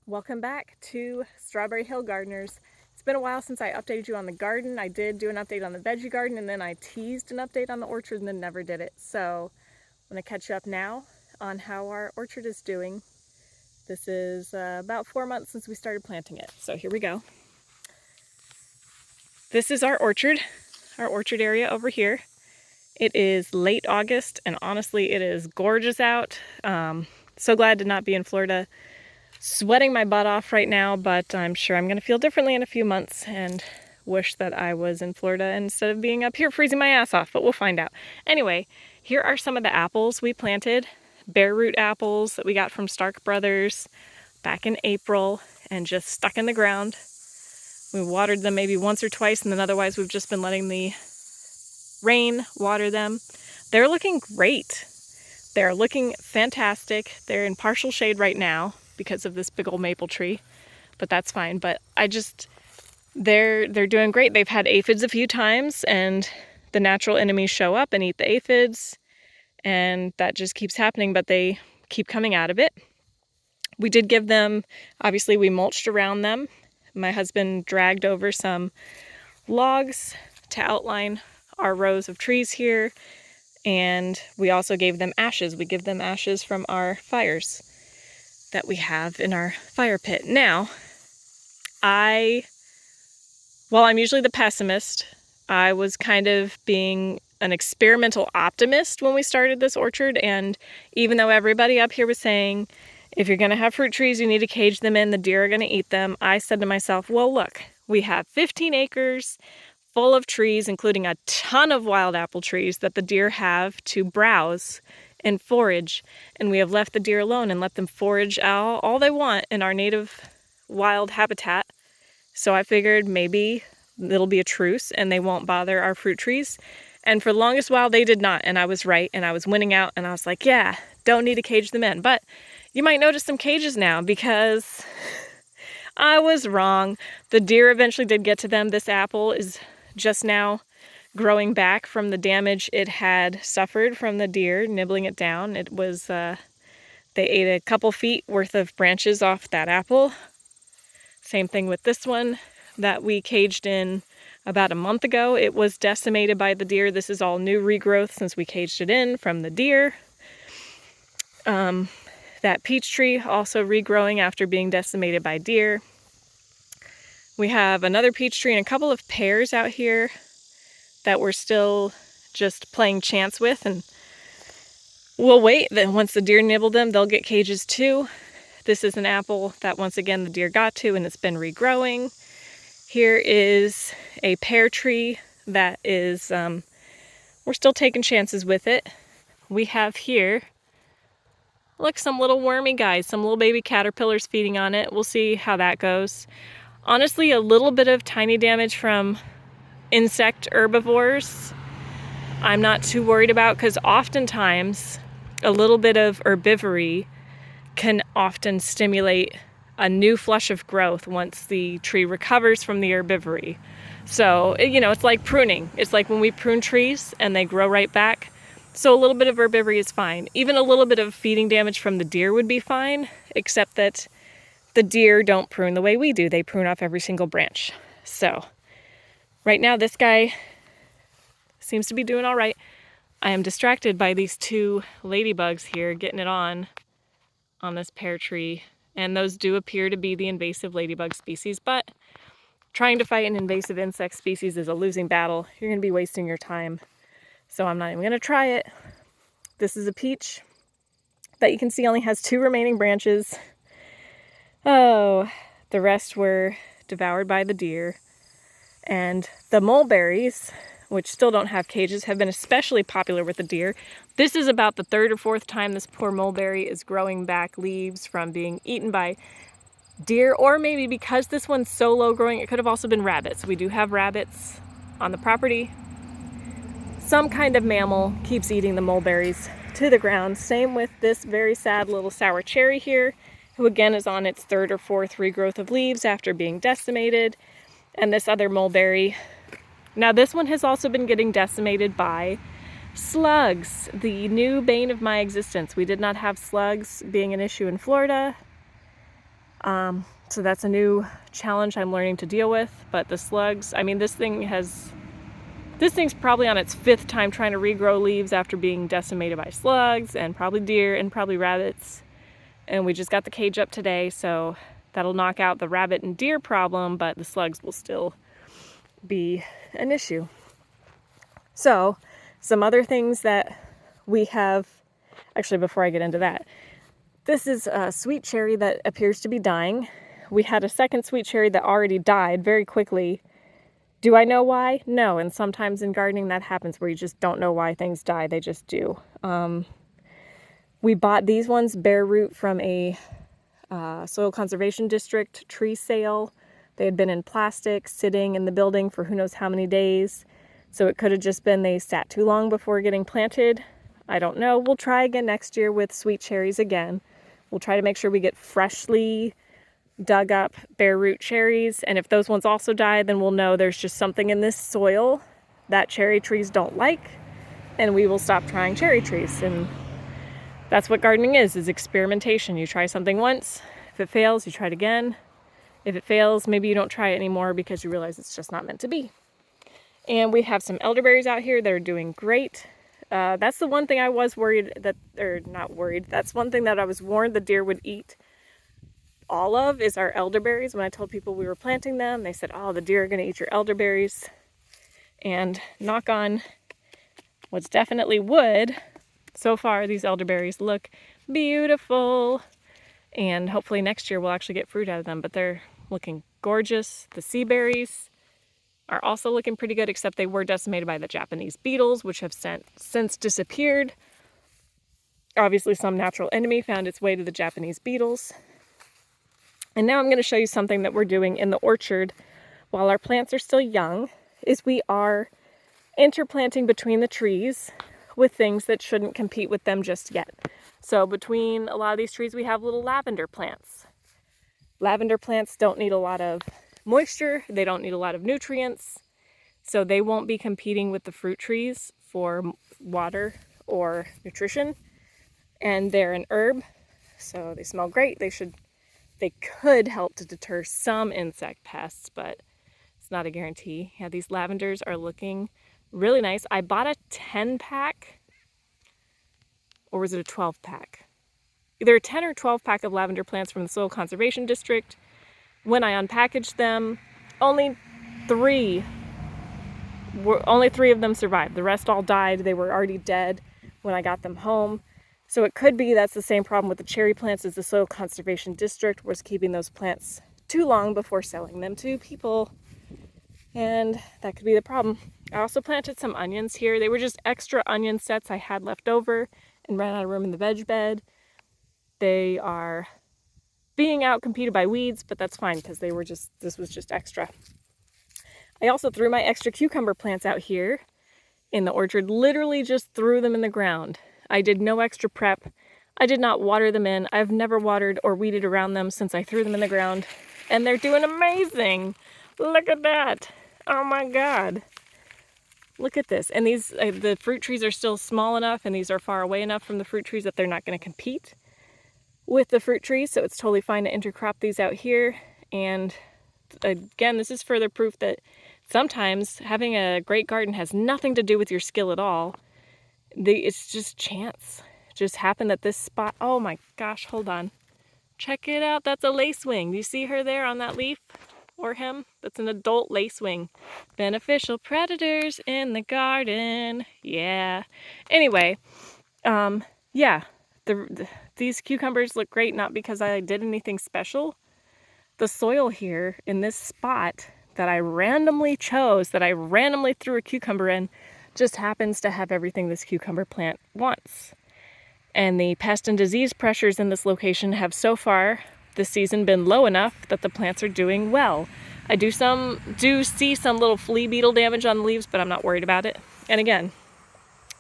Welcome back to Strawberry Hill Gardeners. It's been a while since I updated you on the garden. I did do an update on the veggie garden and then I teased an update on the orchard and then never did it. So I'm going to catch you up now on how our orchard is doing. This is about 4 months since we started planting it. So here we go. This is our orchard area over here. It is late August and honestly it is gorgeous out. So glad to not be in Florida. Sweating my butt off right now, but I'm sure I'm going to feel differently in a few months and wish that I was in Florida instead of being up here freezing my ass off, but we'll find out. Anyway, here are some of the apples we planted. Bare root apples that we got from Stark Brothers back in April and just stuck in the ground. We watered them maybe once or twice, and then otherwise we've just been letting the rain water them. They're looking great. They're looking fantastic. They're in partial shade right now because of this big old maple tree, but that's fine. But they're doing great. They've had aphids a few times and the natural enemies show up and eat the aphids, and that just keeps happening, but they keep coming out of it. We did give them, obviously we mulched around them. My husband dragged over some logs to outline our rows of trees here, and we also gave them ashes. We give them ashes from our fires that we have in our fire pit. Now, while I'm usually the pessimist, I was kind of being an experimental optimist when we started this orchard, and even though everybody up here was saying, if you're gonna have fruit trees, you need to cage them in, the deer are gonna eat them, I said to myself, well look, we have 15 acres full of trees, including a ton of wild apple trees that the deer have to browse and forage, and we have left the deer alone and let them forage all they want in our native wild habitat. So I figured maybe it'll be a truce and they won't bother our fruit trees. And for the longest while they did not, and I was right, and I was winning out, and I was like, yeah, don't need to cage them in. But you might notice some cages now because I was wrong. The deer eventually did get to them. This apple is just now growing back from the damage it had suffered from the deer nibbling it down. It was, they ate a couple feet worth of branches off that apple. Same thing with this one that we caged in about a month ago. It was decimated by the deer. This is all new regrowth since we caged it in from the deer. That peach tree also regrowing after being decimated by deer. We have another peach tree and a couple of pears out here that we're still just playing chance with, and we'll wait. Then once the deer nibble them, they'll get cages too. This is an apple that once again the deer got to, and it's been regrowing. Here is a pear tree that is, we're still taking chances with it. We have here, look, some little wormy guys, some little baby caterpillars feeding on it. We'll see how that goes. Honestly, a little bit of tiny damage from insect herbivores I'm not too worried about, because oftentimes a little bit of herbivory can often stimulate a new flush of growth once the tree recovers from the herbivory. So, you know, it's like pruning. It's like when we prune trees and they grow right back. So a little bit of herbivory is fine. Even a little bit of feeding damage from the deer would be fine, except that the deer don't prune the way we do. They prune off every single branch. So right now this guy seems to be doing all right. I am distracted by these two ladybugs here getting it on this pear tree. And those do appear to be the invasive ladybug species, but trying to fight an invasive insect species is a losing battle. You're going to be wasting your time. So I'm not even going to try it. This is a peach that you can see only has 2 remaining branches. Oh, the rest were devoured by the deer. And the mulberries, which still don't have cages, have been especially popular with the deer. This is about the 3rd or 4th time this poor mulberry is growing back leaves from being eaten by deer, or maybe because this one's so low growing, it could have also been rabbits. We do have rabbits on the property. Some kind of mammal keeps eating the mulberries to the ground. Same with this very sad little sour cherry here, who again is on its 3rd or 4th regrowth of leaves after being decimated. And this other mulberry. Now this one has also been getting decimated by slugs, the new bane of my existence. We did not have slugs being an issue in Florida. So that's a new challenge I'm learning to deal with. But the slugs, I mean, this thing's probably on its 5th time trying to regrow leaves after being decimated by slugs and probably deer and probably rabbits. And we just got the cage up today, so that'll knock out the rabbit and deer problem, but the slugs will still be an issue. So some other things that we have, actually before I get into that, this is a sweet cherry that appears to be dying. We had a second sweet cherry that already died very quickly. Do I know why? No, and sometimes in gardening that happens where you just don't know why things die, they just do. We bought these ones bare root from a Soil Conservation District tree sale. They had been in plastic sitting in the building for who knows how many days. So it could have just been they sat too long before getting planted. I don't know. We'll try again next year with sweet cherries again. We'll try to make sure we get freshly dug up bare root cherries. And if those ones also die, then we'll know there's just something in this soil that cherry trees don't like. And we will stop trying cherry trees. And that's what gardening is experimentation. You try something once. If it fails, you try it again. If it fails, maybe you don't try it anymore because you realize it's just not meant to be. And we have some elderberries out here that are doing great. That's the one thing I was worried that, or not worried, that's one thing that I was warned the deer would eat all of is our elderberries. When I told people we were planting them, they said, oh, the deer are going to eat your elderberries. And knock on what's definitely wood, so far these elderberries look beautiful. And hopefully next year we'll actually get fruit out of them, but they're looking gorgeous. The sea berries are also looking pretty good, except they were decimated by the Japanese beetles, which have since disappeared. Obviously some natural enemy found its way to the Japanese beetles. And now I'm going to show you something that we're doing in the orchard while our plants are still young, is we are interplanting between the trees with things that shouldn't compete with them just yet. So between a lot of these trees we have little lavender plants. Lavender plants don't need a lot of moisture, they don't need a lot of nutrients, so they won't be competing with the fruit trees for water or nutrition. And they're an herb, so they smell great. They could help to deter some insect pests, but it's not a guarantee. Yeah, these lavenders are looking really nice. I bought a 10-pack, or was it a 12-pack? Either a 10 or 12-pack of lavender plants from the Soil Conservation District. When I unpackaged them, only three of them survived. The rest all died. They were already dead when I got them home. So it could be that's the same problem with the cherry plants as the Soil Conservation District was keeping those plants too long before selling them to people. And that could be the problem. I also planted some onions here. They were just extra onion sets I had left over and ran out of room in the veg bed. They are being outcompeted by weeds, but that's fine because this was just extra. I also threw my extra cucumber plants out here in the orchard, literally just threw them in the ground. I did no extra prep. I did not water them in. I've never watered or weeded around them since I threw them in the ground, and they're doing amazing. Look at that. Oh my God. Look at this. And these, the fruit trees are still small enough and these are far away enough from the fruit trees that they're not going to compete with the fruit trees, so it's totally fine to intercrop these out here. And again, this is further proof that sometimes having a great garden has nothing to do with your skill at all. It's just chance. It just happened that this spot, oh my gosh, hold on. Check it out, that's a lacewing. Do you see her there on that leaf? Or him? That's an adult lacewing. Beneficial predators in the garden. Yeah. Anyway, yeah. These cucumbers look great, not because I did anything special. The soil here in this spot that I randomly chose, that I randomly threw a cucumber in, just happens to have everything this cucumber plant wants. And the pest and disease pressures in this location have so far this season been low enough that the plants are doing well. I do see some little flea beetle damage on the leaves, but I'm not worried about it. And again,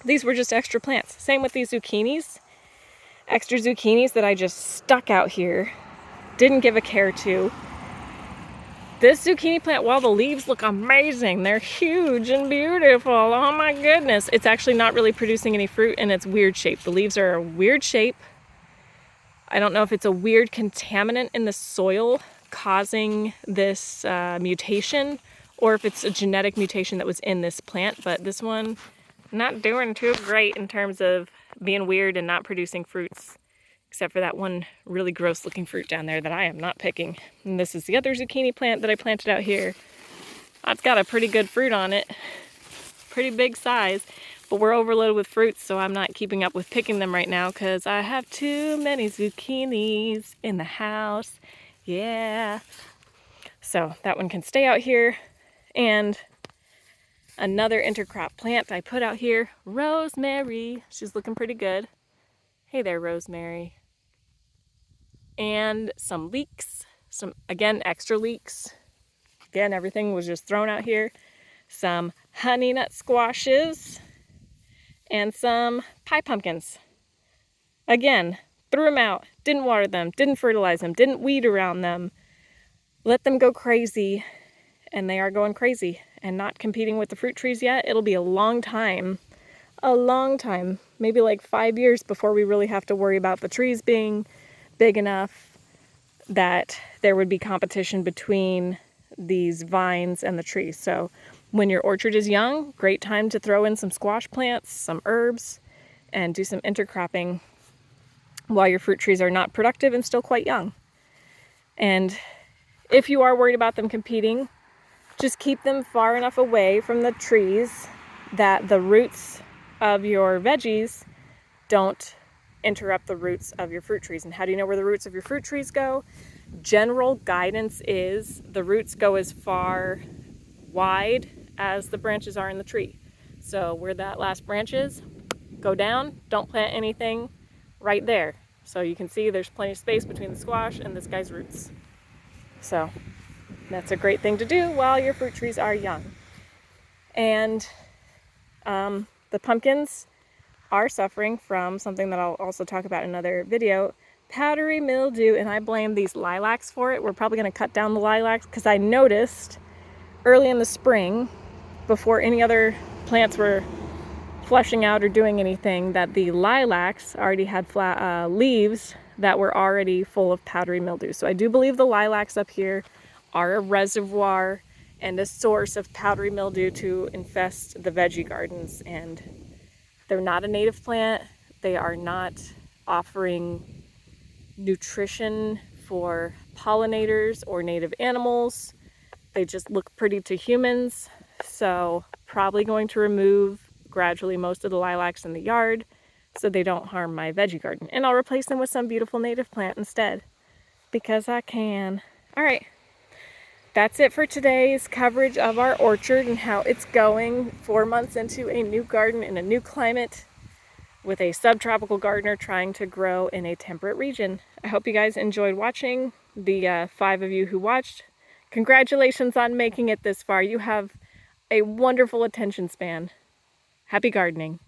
these were just extra plants. Same with these zucchinis. Extra zucchinis that I just stuck out here, didn't give a care to. This zucchini plant, while the leaves look amazing, they're huge and beautiful, oh my goodness, it's actually not really producing any fruit and it's weird shape. The leaves are a weird shape. I don't know if it's a weird contaminant in the soil causing this mutation, or if it's a genetic mutation that was in this plant, but this one not doing too great in terms of being weird and not producing fruits, except for that one really gross looking fruit down there that I am not picking. And this is the other zucchini plant that I planted out here. It's got a pretty good fruit on it, pretty big size, but we're overloaded with fruits, so I'm not keeping up with picking them right now because I have too many zucchinis in the house. Yeah. So that one can stay out here. And another intercrop plant I put out here, rosemary. She's looking pretty good. Hey there, rosemary. And some leeks, some, again, extra leeks. Again, everything was just thrown out here. Some honey nut squashes and some pie pumpkins. Again, threw them out, didn't water them, didn't fertilize them, didn't weed around them. Let them go crazy, and they are going crazy and not competing with the fruit trees yet. It'll be a long time, maybe like 5 years before we really have to worry about the trees being big enough that there would be competition between these vines and the trees. So when your orchard is young, great time to throw in some squash plants, some herbs, and do some intercropping while your fruit trees are not productive and still quite young. And if you are worried about them competing, just keep them far enough away from the trees that the roots of your veggies don't interrupt the roots of your fruit trees. And how do you know where the roots of your fruit trees go? General guidance is the roots go as far wide as the branches are in the tree. So where that last branch is, go down, don't plant anything right there. So you can see there's plenty of space between the squash and this guy's roots. So that's a great thing to do while your fruit trees are young. And the pumpkins are suffering from something that I'll also talk about in another video, powdery mildew, and I blame these lilacs for it. We're probably going to cut down the lilacs because I noticed early in the spring, before any other plants were fleshing out or doing anything, that the lilacs already had leaves that were already full of powdery mildew. So I do believe the lilacs up here are a reservoir and a source of powdery mildew to infest the veggie gardens. And they're not a native plant. They are not offering nutrition for pollinators or native animals. They just look pretty to humans. So probably going to remove gradually most of the lilacs in the yard so they don't harm my veggie garden. And I'll replace them with some beautiful native plant instead because I can. All right. That's it for today's coverage of our orchard and how it's going 4 months into a new garden in a new climate with a subtropical gardener trying to grow in a temperate region. I hope you guys enjoyed watching. The 5 of you who watched, congratulations on making it this far. You have a wonderful attention span. Happy gardening.